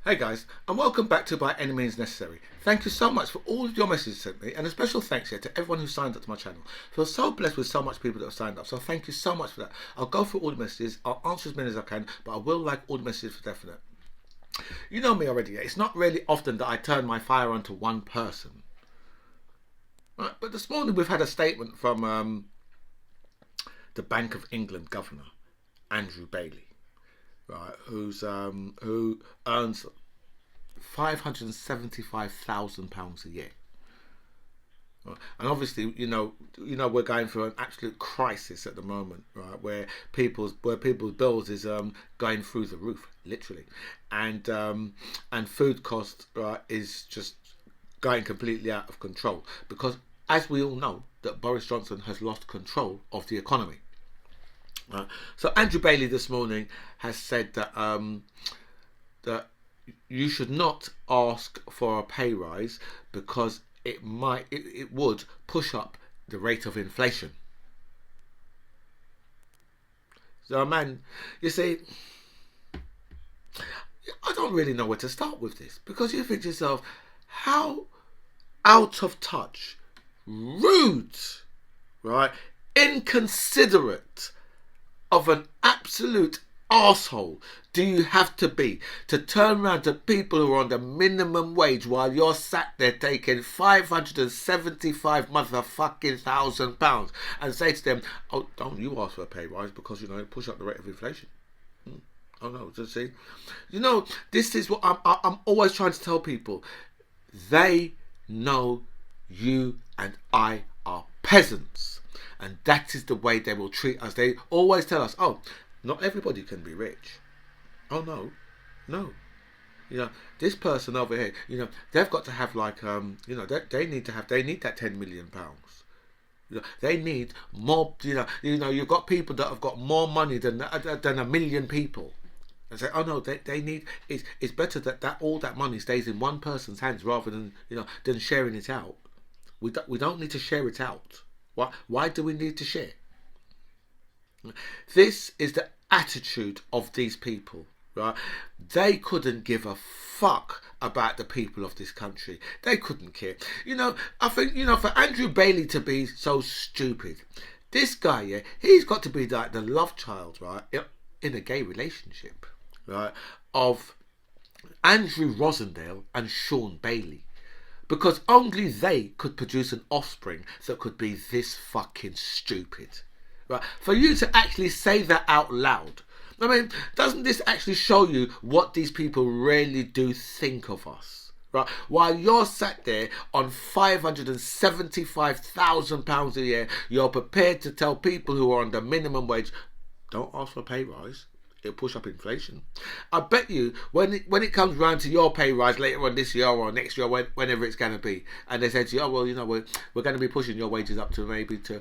Hey guys, and welcome back to By Any Means Necessary. Thank you so much for all of your messages sent me, and a special thanks here to everyone who signed up to my channel. I feel so blessed with so much people that have signed up, so thank you so much for that. I'll go through all the messages, I'll answer as many as I can, but I will like all the messages for definite. You know me already, it's not really often that I turn my fire onto one person. Right, but this morning we've had a statement from the Bank of England governor, Andrew Bailey, right, who earns £575,000 a year. And obviously, we're going through an absolute crisis at the moment, right? Where people's bills is going through the roof, literally, and food cost, right, is just going completely out of control because, as we all know, that Boris Johnson has lost control of the economy. So Andrew Bailey this morning has said that that you should not ask for a pay rise because it would push up the rate of inflation. So man, you see, I don't really know where to start with this because you think to yourself, how out of touch, rude, right, inconsiderate of an absolute arsehole do you have to be to turn around to people who are on the minimum wage while you're sat there taking £575,000 and say to them, oh, don't you ask for a pay rise because it push up the rate of inflation. Oh no, just see, this is what I'm always trying to tell people. They know you and I are peasants, and that is the way they will treat us. They always tell us, oh, not everybody can be rich. Oh no, no. This person over here, they've got to have like, they need that £10 million. They need more. You've got people that have got more money than a million people, and say, oh no, they need. It's better that all that money stays in one person's hands rather than than sharing it out. We don't need to share it out. Why do we need to share? This is the attitude of these people, right? They couldn't give a fuck about the people of this country. They couldn't care. I think, for Andrew Bailey to be so stupid, this guy, yeah, he's got to be like the love child, right, in a gay relationship, right, of Andrew Rosendale and Sean Bailey. Because only they could produce an offspring that could be this fucking stupid. Right? For you to actually say that out loud, I mean, doesn't this actually show you what these people really do think of us? Right? While you're sat there on £575,000 a year, you're prepared to tell people who are on the minimum wage, don't ask for a pay rise. It'll push up inflation. I bet you when it comes round to your pay rise later on this year or next year, whenever it's going to be, and they say to you, oh well, we're going to be pushing your wages up to maybe to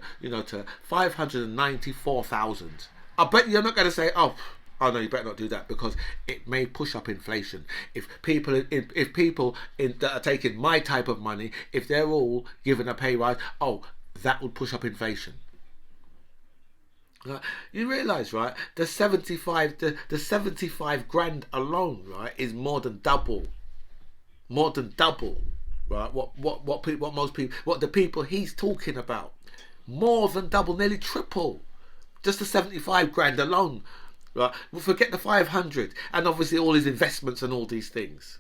594,000. I bet you're not going to say, oh no, you better not do that because it may push up inflation. If people that are taking my type of money, if they're all given a pay rise, oh, that would push up inflation. You realise, right? The 75 grand alone, right, is more than double, right? What the people he's talking about, more than double, nearly triple, just the 75 grand alone, right? We'll forget the 500 and obviously all his investments and all these things,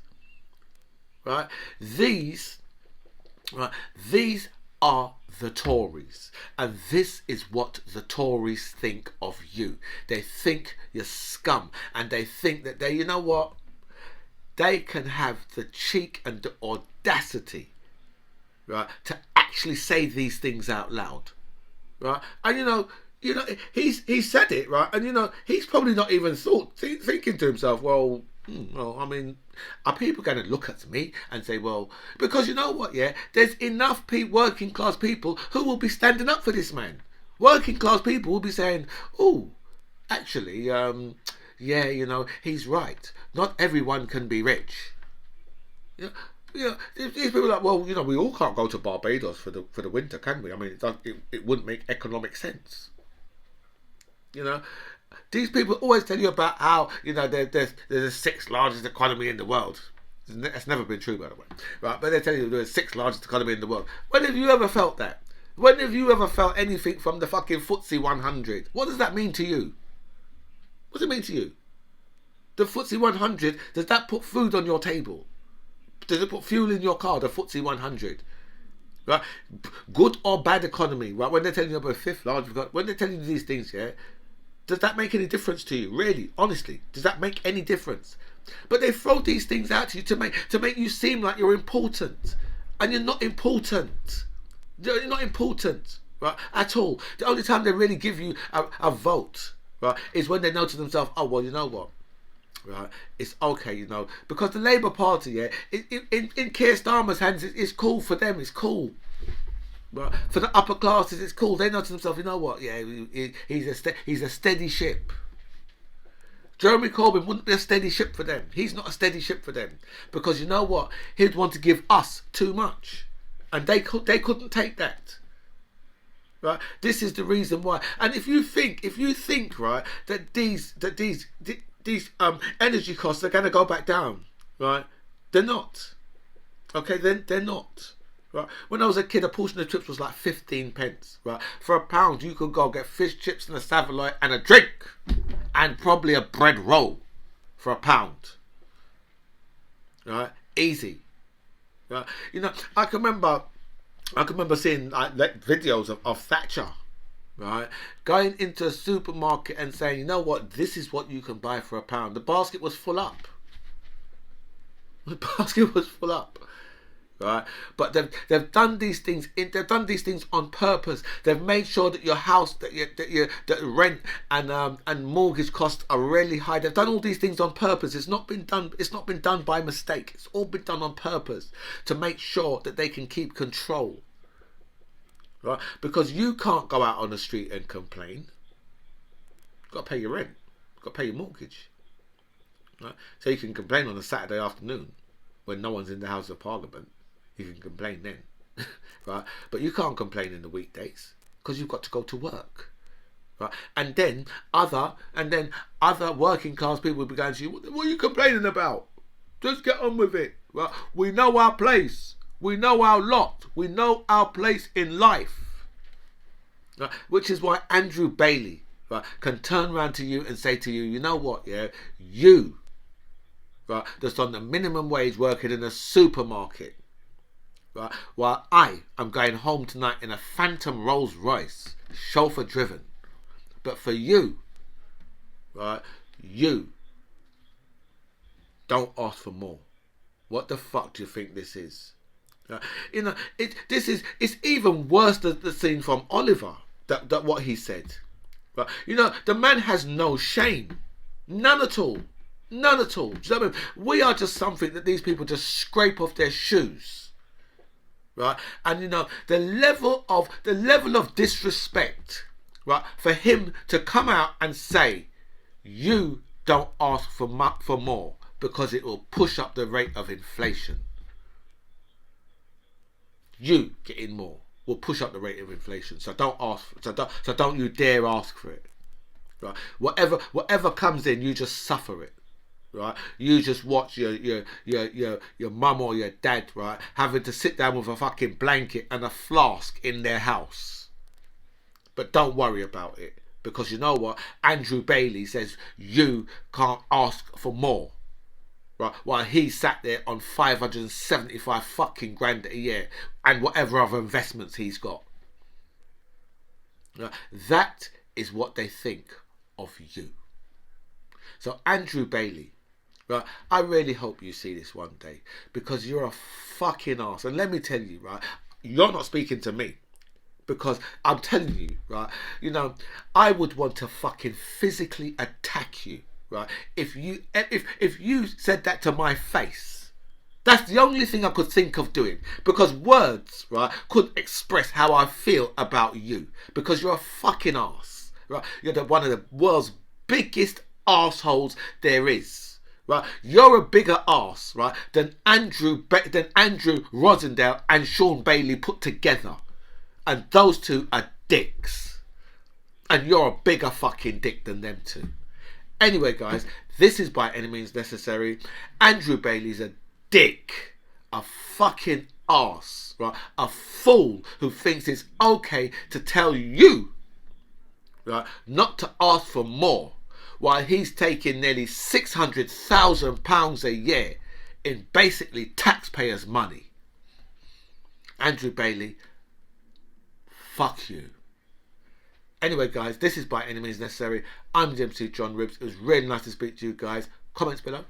right? These are the Tories, and this is what the Tories think of you. They think you're scum, and they think that they can have the cheek and the audacity, right, to actually say these things out loud, right? And he said it, right, and he's probably not even thinking to himself, well, I mean, are people going to look at me and say, well, because you know what, yeah, there's enough working class people who will be standing up for this man. Working class people will be saying, oh, actually, yeah, he's right. Not everyone can be rich. These people are like, well, we all can't go to Barbados for the winter, can we? I mean, it wouldn't make economic sense. These people always tell you about how, you know, there's the sixth largest economy in the world. That's never been true, by the way. Right? But they tell you they're the sixth largest economy in the world. When have you ever felt that? When have you ever felt anything from the fucking FTSE 100? What does that mean to you? What does it mean to you? The FTSE 100, does that put food on your table? Does it put fuel in your car, the FTSE 100? Right? Good or bad economy, right? When they're telling you about fifth largest, when they're telling you these things, yeah, does that make any difference to you? Really, honestly, does that make any difference? But they throw these things out to you to make you seem like you're important, and you're not important. You're not important, right? At all. The only time they really give you a vote, right, is when they know to themselves, oh well, you know what, right? It's okay, you know, because the Labour Party, yeah, in Keir Starmer's hands, it's cool for them. It's cool. Right. For the upper classes, it's cool. They know to themselves, you know what? Yeah, he's a steady ship. Jeremy Corbyn wouldn't be a steady ship for them. He's not a steady ship for them, because you know what? He'd want to give us too much, and they couldn't take that. Right? This is the reason why. And if you think right that these energy costs are going to go back down, right? They're not. Okay, then they're not. Right. When I was a kid, a portion of chips was like 15 pence. Right. For £1, you could go get fish chips and a Savoy and a drink, and probably a bread roll for £1. Right. Easy. Right. You know, I can remember seeing like videos of Thatcher. Right. Going into a supermarket and saying, you know what, this is what you can buy for £1. The basket was full up. The basket was full up. Right, but they've done these things. They've done these things on purpose. They've made sure that your house, that rent and mortgage costs are really high. They've done all these things on purpose. It's not been done. It's not been done by mistake. It's all been done on purpose to make sure that they can keep control. Right, because you can't go out on the street and complain. You've got to pay your rent. You've got to pay your mortgage. Right, so you can complain on a Saturday afternoon when no one's in the House of Parliament. You can complain then, right? But you can't complain in the weekdays because you've got to go to work, right? And then other working class people will be going to you, what are you complaining about? Just get on with it, right? We know our place. We know our lot. We know our place in life, right? Which is why Andrew Bailey, right, can turn around to you and say to you, you know what, yeah, you, right, that's on the minimum wage working in a supermarket, right, while I am going home tonight in a phantom Rolls Royce, chauffeur driven. But for you, right, you don't ask for more. What the fuck do you think this is? You know, it's even worse than the scene from Oliver, that what he said. Right? You know, the man has no shame, none at all. None at all. Do you know what I mean? We are just something that these people just scrape off their shoes, right? And you know the level of disrespect, right? For him to come out and say, "You don't ask for more because it will push up the rate of inflation. You getting more will push up the rate of inflation. So don't ask. So don't you dare ask for it, right? Whatever comes in, you just suffer it." Right, you just watch your mum or your dad, right, having to sit down with a fucking blanket and a flask in their house. But don't worry about it, because you know what? Andrew Bailey says you can't ask for more, right? While he sat there on 575 fucking grand a year and whatever other investments he's got. Right? That is what they think of you. So Andrew Bailey, right, I really hope you see this one day, because you're a fucking arse. And let me tell you, right, you're not speaking to me, because I'm telling you, right, you know, I would want to fucking physically attack you, right, if you said that to my face. That's the only thing I could think of doing, because words, right, couldn't express how I feel about you, because you're a fucking arse, right? You're one of the world's biggest arseholes there is. Right, you're a bigger arse, right, than Andrew Rosendale and Sean Bailey put together, and those two are dicks. And you're a bigger fucking dick than them two. Anyway, guys, this is By Any Means Necessary. Andrew Bailey's a dick. A fucking arse. Right? A fool who thinks it's okay to tell you, right, not to ask for more, while he's taking nearly £600,000 a year in basically taxpayers' money. Andrew Bailey, fuck you. Anyway, guys, this is By Any Means Necessary. I'm the MC John Ribs. It was really nice to speak to you guys. Comments below.